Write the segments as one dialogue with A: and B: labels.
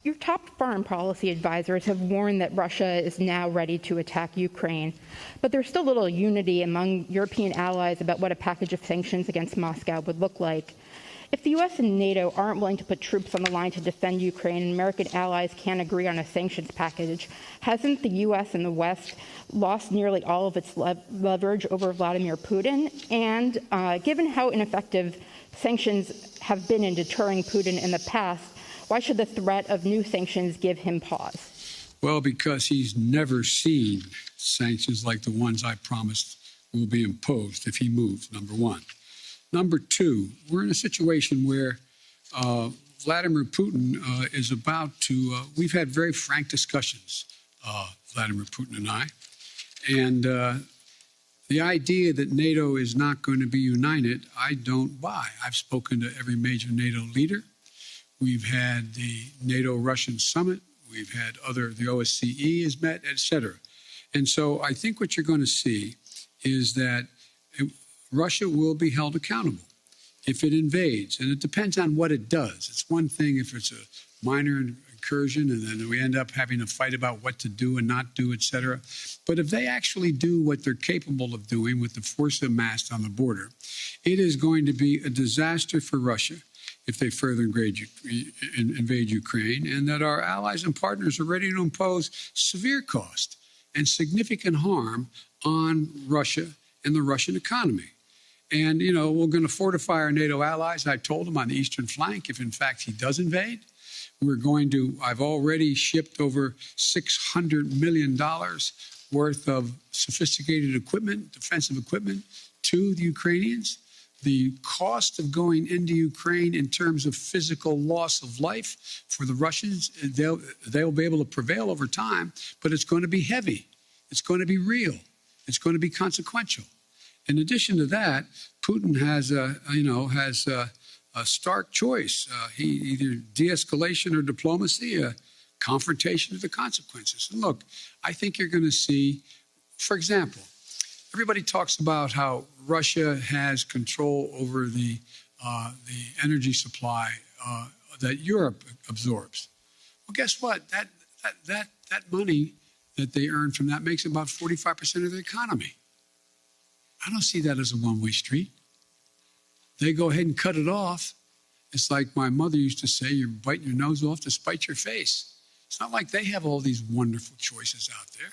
A: Your top foreign policy advisors have warned that Russia is now ready to attack Ukraine, but there's still little unity among European allies about what a package of sanctions against Moscow would look like. If the U.S. and NATO aren't willing to put troops on the line to defend Ukraine and American allies can't agree on a sanctions package, hasn't the U.S. and the West lost nearly all of its leverage over Vladimir Putin? And given how ineffective sanctions have been in deterring Putin in the past, why should the threat of new sanctions give him pause?
B: Well, because he's never seen sanctions like the ones I promised will be imposed if he moves, number one. Number two, we're in a situation where Vladimir Putin is about to, we've had very frank discussions, Vladimir Putin and I, and the idea that NATO is not going to be united, I don't buy. I've spoken to every major NATO leader. We've had the NATO-Russian summit. We've had the OSCE has met, et cetera. And so I think what you're going to see is that Russia will be held accountable if it invades. And it depends on what it does. It's one thing if it's a minor incursion and then we end up having a fight about what to do and not do, et cetera. But if they actually do what they're capable of doing with the force amassed on the border, it is going to be a disaster for Russia if they further invade Ukraine, and that our allies and partners are ready to impose severe cost and significant harm on Russia and the Russian economy. And, you know, we're going to fortify our NATO allies, I told them, on the eastern flank if, in fact, he does invade. I've already shipped over $600 million worth of sophisticated equipment, defensive equipment, to the Ukrainians. The cost of going into Ukraine in terms of physical loss of life for the Russians, they'll be able to prevail over time, but it's going to be heavy. It's going to be real. It's going to be consequential. In addition to that, Putin has a stark choice. Either de-escalation or diplomacy, a confrontation of the consequences. And look, I think you're going to see, for example, everybody talks about how Russia has control over the energy supply that Europe absorbs. Well, guess what? That money that they earn from that makes about 45% of the economy. I don't see that as a one-way street. They go ahead and cut it off. It's like my mother used to say, you're biting your nose off to spite your face. It's not like they have all these wonderful choices out there.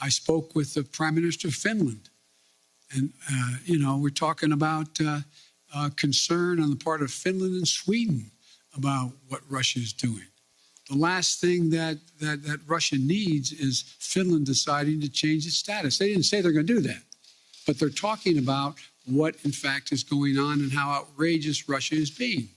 B: I spoke with the Prime Minister of Finland, and, we're talking about concern on the part of Finland and Sweden about what Russia is doing. The last thing that Russia needs is Finland deciding to change its status. They didn't say they're going to do that, but they're talking about what, in fact, is going on and how outrageous Russia is being.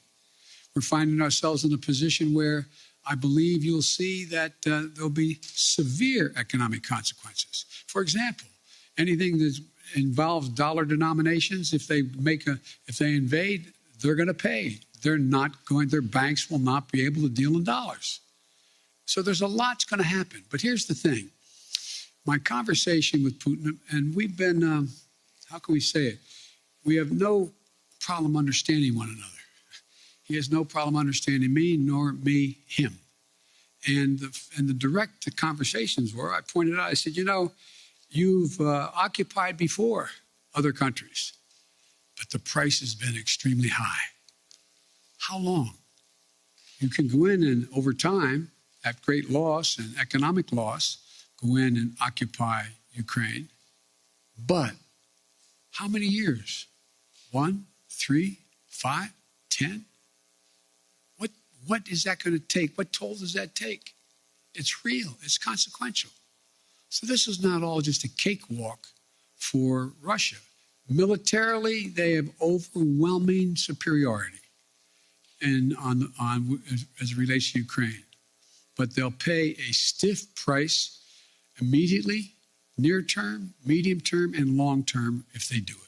B: We're finding ourselves in a position where I believe you'll see that there'll be severe economic consequences. For example, anything that involves dollar denominations, if they invade, they're going to pay. Their banks will not be able to deal in dollars. So there's a lot's going to happen. But here's the thing. My conversation with Putin, and we've been, how can we say it? We have no problem understanding one another. He has no problem understanding me, nor me him. And the direct conversations were, I pointed out, I said, you've occupied before other countries, but the price has been extremely high. How long? You can go in and, over time, at great loss and economic loss, go in and occupy Ukraine. But how many years? 1, 3, 5, 10? What is that going to take? What toll does that take? It's real. It's consequential. So this is not all just a cakewalk for Russia. Militarily, they have overwhelming superiority as it relates to Ukraine. But they'll pay a stiff price immediately, near term, medium term, and long term if they do it.